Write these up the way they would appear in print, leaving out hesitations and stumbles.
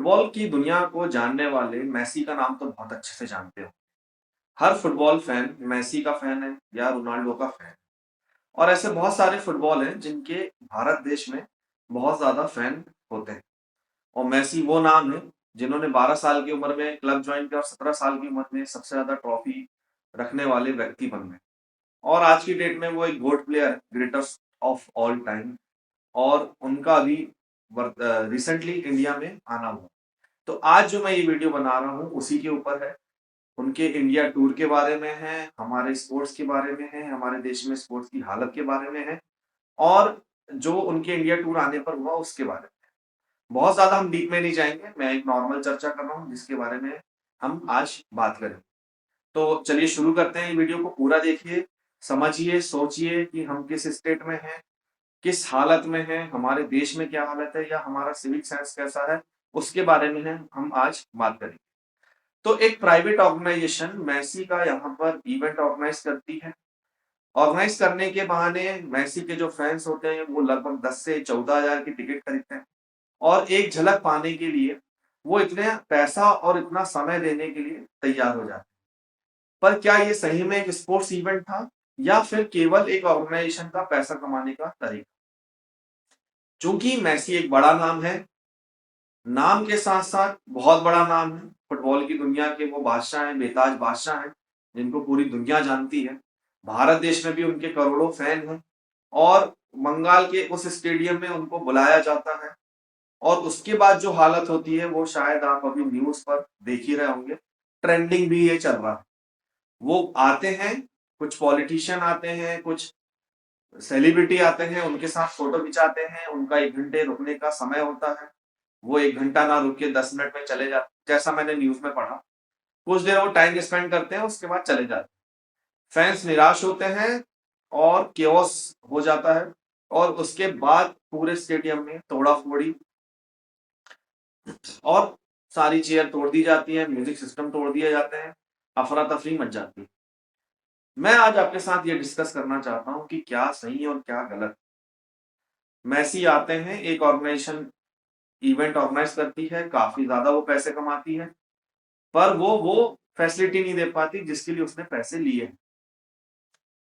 Football की दुनिया को जानने वाले मेसी का नाम तो बहुत अच्छे से जानते हो। हर फुटबॉल फैन मेसी का फैन है या रोनाल्डो का फैन। और ऐसे बहुत सारे फुटबॉल हैं जिनके भारत देश में बहुत ज्यादा फैन होते हैं। और मेसी वो नाम है जिन्होंने 12 साल की उम्र में क्लब ज्वाइन किया और 17 साल की उम्र में सबसे ज्यादा ट्रॉफी रखने वाले व्यक्ति बन गए। और आज की डेट में वो एक गोट प्लेयर है, ग्रेटेस्ट ऑफ ऑल टाइम। और उनका अभी रिसेंटली इंडिया में आना हुआ। तो आज जो मैं ये वीडियो बना रहा हूँ उसी के ऊपर है। उनके इंडिया टूर के बारे में है, हमारे स्पोर्ट्स के बारे में है, हमारे देश में स्पोर्ट्स की हालत के बारे में है और जो उनके इंडिया टूर आने पर हुआ उसके बारे में। बहुत ज्यादा हम डीप में नहीं जाएंगे, मैं एक नॉर्मल चर्चा कर रहा हूँ जिसके बारे में हम आज बात करें। तो चलिए शुरू करते हैं। ये वीडियो को पूरा देखिए, समझिए, सोचिए कि हम किस स्टेट में हैं, किस हालत में है, हमारे देश में क्या हालत है या हमारा सिविक सेंस कैसा है, उसके बारे में है हम आज बात करेंगे। तो एक प्राइवेट ऑर्गेनाइजेशन मेसी का यहाँ पर इवेंट ऑर्गेनाइज करती है। ऑर्गेनाइज करने के बहाने मेसी के जो फैंस होते हैं वो लगभग 10 से 14,000 की टिकट खरीदते हैं और एक झलक पाने के लिए वो इतने पैसा और इतना समय देने के लिए तैयार हो जाते हैं। पर क्या ये सही में एक स्पोर्ट्स इवेंट था या फिर केवल एक ऑर्गेनाइजेशन का पैसा कमाने का तरीका? चूंकि मेसी एक बड़ा नाम है, नाम के साथ साथ बहुत बड़ा नाम है, फुटबॉल की दुनिया के वो बादशाह हैं, बेताज बादशाह हैं जिनको पूरी दुनिया जानती है। भारत देश में भी उनके करोड़ों फैन हैं और बंगाल के उस स्टेडियम में उनको बुलाया जाता है। और उसके बाद जो हालत होती है वो शायद आप अभी न्यूज पर देख ही रहे होंगे, ट्रेंडिंग भी ये चल रहा है। वो आते हैं, कुछ पॉलिटिशियन आते हैं, कुछ सेलिब्रिटी आते हैं, उनके साथ फोटो खिंचाते हैं, उनका 1 घंटे रुकने का समय होता है। वो 1 घंटा ना रुक के 10 मिनट में चले जाते, जैसा मैंने न्यूज में पढ़ा। कुछ देर वो टाइम स्पेंड करते हैं, उसके बाद चले जाते हैं। फैंस निराश होते हैं और केओस हो जाता है और उसके बाद पूरे स्टेडियम में तोड़ा फोड़ी और सारी चेयर तोड़ दी जाती है, म्यूजिक सिस्टम तोड़ दिए जाते हैं, अफरा तफरी मच जाती है। मैं आज आपके साथ ये डिस्कस करना चाहता हूँ कि क्या सही और क्या गलत। मेसी आते हैं, एक ऑर्गेनाइजेशन इवेंट ऑर्गेनाइज करती है, काफी ज्यादा वो पैसे कमाती है, पर वो फैसिलिटी नहीं दे पाती जिसके लिए उसने पैसे लिए हैं।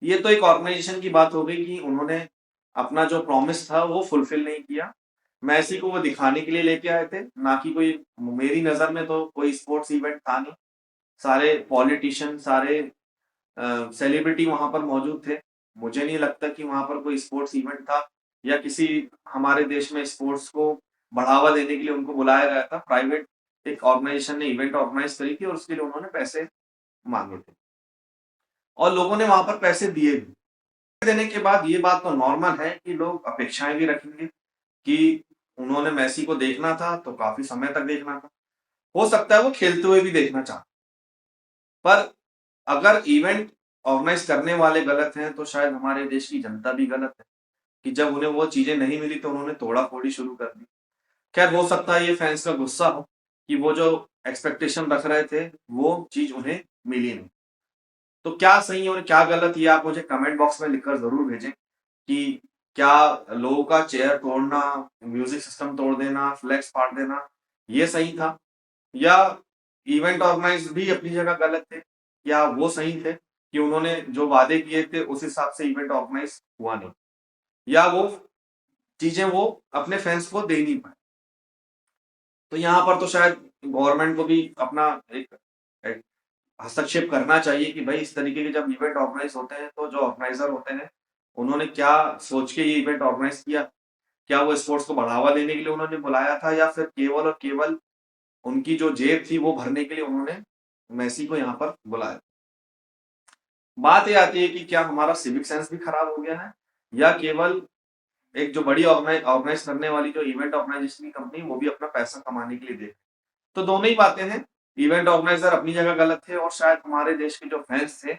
ये तो एक ऑर्गेनाइजेशन की बात हो गई कि उन्होंने अपना जो प्रॉमिस था वो फुलफिल नहीं किया। मेसी को वो दिखाने के लिए लेके आए थे, ना कि कोई, मेरी नजर में तो कोई स्पोर्ट्स इवेंट था नहीं। सारे पॉलिटिशियन, सारे सेलिब्रिटी वहां पर मौजूद थे। मुझे नहीं लगता कि वहां पर कोई स्पोर्ट्स इवेंट था या किसी हमारे देश में स्पोर्ट्स को बढ़ावा देने के लिए उनको बुलाया गया था। प्राइवेट एक ऑर्गेनाइजेशन ने इवेंट ऑर्गेनाइज करी थी और उसके लिए उन्होंने पैसे मांगे थे और लोगों ने वहां पर पैसे दिए भी। देने के बाद ये बात तो नॉर्मल है कि लोग अपेक्षाएं भी रखेंगे कि उन्होंने मेसी को देखना था तो काफी समय तक देखना था, हो सकता है वो खेलते हुए भी देखना चाहते। पर अगर इवेंट ऑर्गेनाइज करने वाले गलत हैं तो शायद हमारे देश की जनता भी गलत है कि जब उन्हें वो चीजें नहीं मिली तो उन्होंने तोड़ा फोड़ी शुरू कर दी। खैर, हो सकता है ये फैंस का गुस्सा हो कि वो जो एक्सपेक्टेशन रख रहे थे वो चीज उन्हें मिली नहीं। तो क्या सही और क्या गलत ये आप मुझे कमेंट बॉक्स में लिखकर जरूर भेजें कि क्या लोगों का चेयर तोड़ना, म्यूजिक सिस्टम तोड़ देना, फ्लैक्स फाड़ देना ये सही था, या इवेंट ऑर्गेनाइज भी अपनी जगह गलत थे, या वो सही थे कि उन्होंने जो वादे किए थे उस हिसाब से इवेंट ऑर्गेनाइज हुआ नहीं, या वो चीजें वो अपने फैंस को दे नहीं पाए। तो यहाँ पर तो शायद गवर्नमेंट को भी अपना एक हस्तक्षेप करना चाहिए कि भाई इस तरीके के जब इवेंट ऑर्गेनाइज होते हैं तो जो ऑर्गेनाइजर होते हैं उन्होंने क्या सोच के ये इवेंट ऑर्गेनाइज किया। क्या वो स्पोर्ट्स को बढ़ावा देने के लिए उन्होंने बुलाया था या फिर केवल और केवल उनकी जो जेब थी वो भरने के लिए उन्होंने मेसी को यहाँ पर बुलाया। बात ये आती है कि क्या हमारा सिविक सेंस भी खराब हो गया है या केवल एक जो बड़ी ऑर्गेनाइज करने वाली जो इवेंट ऑर्गेनाइजेशन की कंपनी वो भी अपना पैसा कमाने के लिए देख। तो दोनों ही बातें हैं। इवेंट ऑर्गेनाइजर अपनी जगह गलत थे और शायद हमारे देश के जो फैंस थे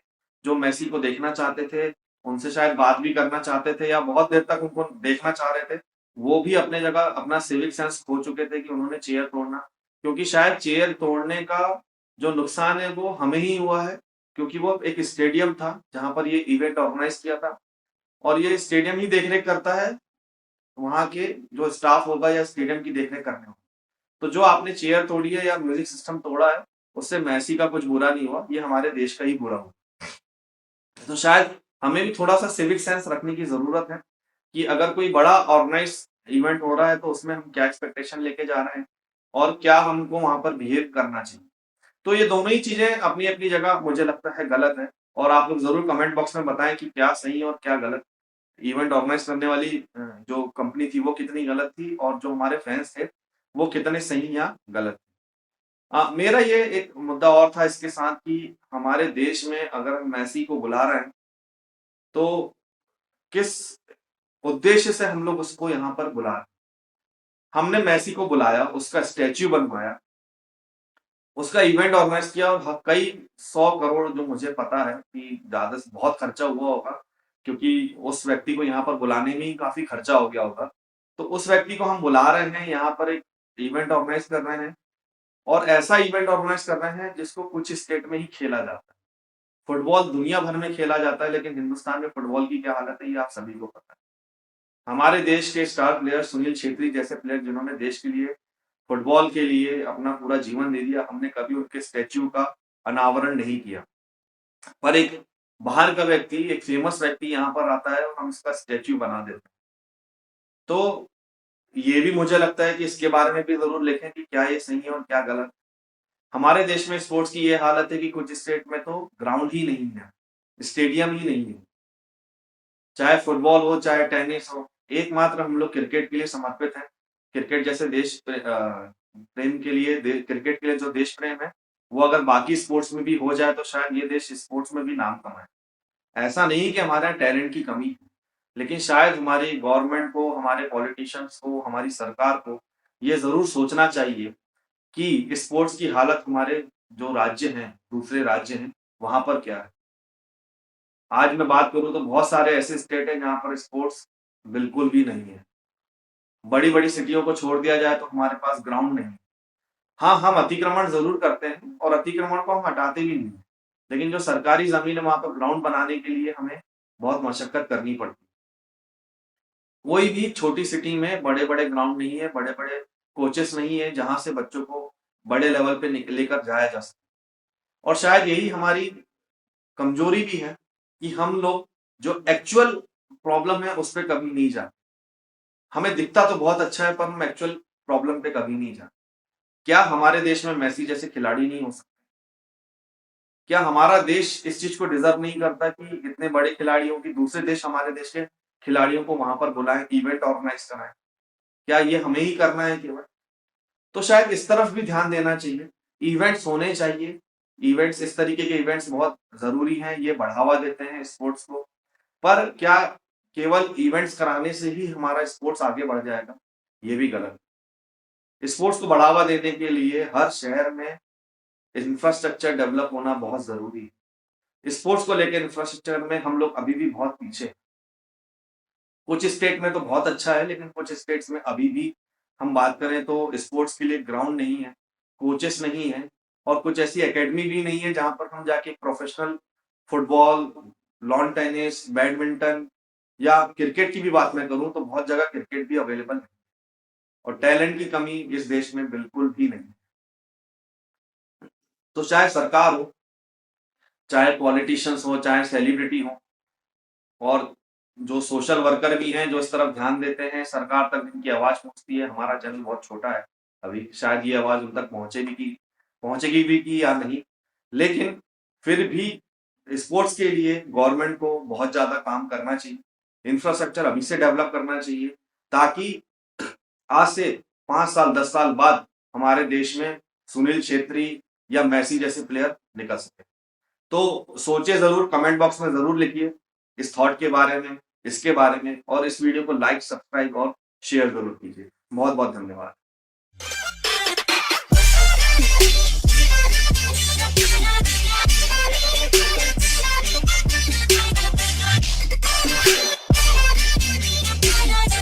जो मेसी को देखना चाहते थे, उनसे शायद बात भी करना चाहते थे या बहुत देर तक उनको देखना चाह रहे थे, वो भी अपने जगह अपना सिविक सेंस खो चुके थे कि उन्होंने चेयर तोड़ना। क्योंकि शायद चेयर तोड़ने का जो नुकसान है वो हमें ही हुआ है, क्योंकि वो एक स्टेडियम था जहां पर ये इवेंट ऑर्गेनाइज किया था और ये स्टेडियम ही देखरेख करता है, वहां के जो स्टाफ होगा या स्टेडियम की देखरेख करने होगा। तो जो आपने चेयर तोड़ी है या म्यूजिक सिस्टम तोड़ा है, उससे मेसी का कुछ बुरा नहीं हुआ, ये हमारे देश का ही बुरा हुआ। तो शायद हमें भी थोड़ा सा सिविक सेंस रखने की जरूरत है कि अगर कोई बड़ा ऑर्गेनाइज इवेंट हो रहा है तो उसमें हम क्या एक्सपेक्टेशन लेके जा रहे हैं और क्या हमको वहां पर बिहेव करना चाहिए। तो ये दोनों ही चीजें अपनी अपनी जगह मुझे लगता है गलत है, और आप लोग जरूर कमेंट बॉक्स में बताएं कि क्या सही और क्या गलत। इवेंट ऑर्गेनाइज करने वाली जो कंपनी थी वो कितनी गलत थी, और जो हमारे फैंस थे वो कितने सही या गलत थे। मेरा ये एक मुद्दा और था इसके साथ कि हमारे देश में अगर हम मैसी को बुला रहे हैं तो किस उद्देश्य से हम लोग उसको यहाँ पर बुला रहे हैं। हमने मैसी को बुलाया, उसका स्टैच्यू बनवाया, उसका इवेंट ऑर्गेनाइज किया, और कई 100 करोड़, जो मुझे पता है कि ज्यादा से बहुत खर्चा हुआ होगा, क्योंकि उस व्यक्ति को यहाँ पर बुलाने में ही काफी खर्चा हो गया होगा। तो उस व्यक्ति को हम बुला रहे हैं यहाँ पर, एक इवेंट ऑर्गेनाइज कर रहे हैं, और ऐसा इवेंट ऑर्गेनाइज कर रहे हैं जिसको कुछ स्टेट में ही खेला जाता है। फुटबॉल दुनिया भर में खेला जाता है, लेकिन हिंदुस्तान में फुटबॉल की क्या हालत है ये आप सभी को पता है। हमारे देश के स्टार प्लेयर सुनील छेत्री जैसे प्लेयर, जिन्होंने देश के लिए, फुटबॉल के लिए अपना पूरा जीवन दे दिया, हमने कभी उनके स्टैच्यू का अनावरण नहीं किया। पर एक बाहर का व्यक्ति, एक फेमस व्यक्ति यहाँ पर आता है और हम इसका स्टैच्यू बना देते हैं। तो ये भी मुझे लगता है कि इसके बारे में भी जरूर लिखें कि क्या ये सही है और क्या गलत। हमारे देश में स्पोर्ट्स की ये हालत है कि कुछ स्टेट में तो ग्राउंड ही नहीं है, स्टेडियम ही नहीं है, चाहे फुटबॉल हो चाहे टेनिस हो। एकमात्र हम लोग क्रिकेट के लिए समर्पित हैं। क्रिकेट जैसे प्रेम के लिए, क्रिकेट के लिए जो देश प्रेम है, वो अगर बाकी स्पोर्ट्स में भी हो जाए तो शायद ये देश स्पोर्ट्स में भी नाम कमाए। ऐसा नहीं कि हमारे यहाँ टैलेंट की कमी है, लेकिन शायद हमारी गवर्नमेंट को, हमारे पॉलिटिशियंस को, हमारी सरकार को ये जरूर सोचना चाहिए कि स्पोर्ट्स की हालत हमारे जो राज्य हैं, दूसरे राज्य हैं, वहां पर क्या है। आज मैं बात करूं तो बहुत सारे ऐसे स्टेट हैं जहां पर स्पोर्ट्स बिल्कुल भी नहीं है। बड़ी बड़ी सिटियों को छोड़ दिया जाए तो हमारे पास ग्राउंड नहीं है। हाँ, हम अतिक्रमण जरूर करते हैं और अतिक्रमण को हम हटाते भी नहीं, लेकिन जो सरकारी जमीन है वहां पर ग्राउंड बनाने के लिए हमें बहुत मशक्कत करनी पड़ती है। कोई भी छोटी सिटी में बड़े बड़े ग्राउंड नहीं है, बड़े बड़े कोचेस नहीं है जहां से बच्चों को बड़े लेवल पे लेकर जाया जा सके। और शायद यही हमारी कमजोरी भी है कि हम लोग जो एक्चुअल प्रॉब्लम है उस पर कभी नहीं जाते। हमें दिखता तो बहुत अच्छा है, पर हम एक्चुअल प्रॉब्लम पे कभी नहीं जाते। क्या हमारे देश में मेसी जैसे खिलाड़ी नहीं हो सकते? क्या हमारा देश इस चीज को डिजर्व नहीं करता कि इतने बड़े खिलाड़ियों की दूसरे देश हमारे देश के खिलाड़ियों को वहां पर बुलाएं, इवेंट ऑर्गेनाइज कराएं? क्या ये हमें ही करना है केवल? तो शायद इस तरफ भी ध्यान देना चाहिए। इवेंट्स होने चाहिए, इवेंट्स, इस तरीके के इवेंट्स बहुत जरूरी हैं, ये बढ़ावा देते हैं स्पोर्ट्स को। पर क्या केवल इवेंट्स कराने से ही हमारा स्पोर्ट्स आगे बढ़ जाएगा? ये भी गलत है। स्पोर्ट्स को बढ़ावा देने के लिए हर शहर में इंफ्रास्ट्रक्चर डेवलप होना बहुत जरूरी है। स्पोर्ट्स को लेकर इंफ्रास्ट्रक्चर में हम लोग अभी भी बहुत पीछे हैं। कुछ स्टेट में तो बहुत अच्छा है, लेकिन कुछ स्टेट्स में अभी भी हम बात करें तो स्पोर्ट्स के लिए ग्राउंड नहीं है, कोचेस नहीं है, और कुछ ऐसी एकेडमी भी नहीं है जहां पर हम जाके professional football, lawn tennis, badminton, या क्रिकेट की भी बात मैं करूं तो बहुत जगह क्रिकेट भी अवेलेबल है, और टैलेंट की कमी इस देश में बिल्कुल भी नहीं। तो चाहे सरकार हो, चाहे पॉलिटिशियंस हो, चाहे सेलिब्रिटी हो, और जो सोशल वर्कर भी हैं जो इस तरफ ध्यान देते हैं, सरकार तक इनकी आवाज पहुंचती है। हमारा चैनल बहुत छोटा है, अभी शायद ये आवाज उन तक पहुंचेगी भी की या नहीं, लेकिन फिर भी स्पोर्ट्स के लिए गवर्नमेंट को बहुत ज्यादा काम करना चाहिए। इंफ्रास्ट्रक्चर अभी से डेवलप करना चाहिए, ताकि आज से 5 साल 10 साल बाद हमारे देश में सुनील छेत्री या मैसी जैसे प्लेयर निकल सके। तो सोचिए जरूर, कमेंट बॉक्स में जरूर लिखिए इस थॉट के बारे में, इसके बारे में, और इस वीडियो को लाइक, सब्सक्राइब और शेयर जरूर कीजिए। बहुत बहुत धन्यवाद।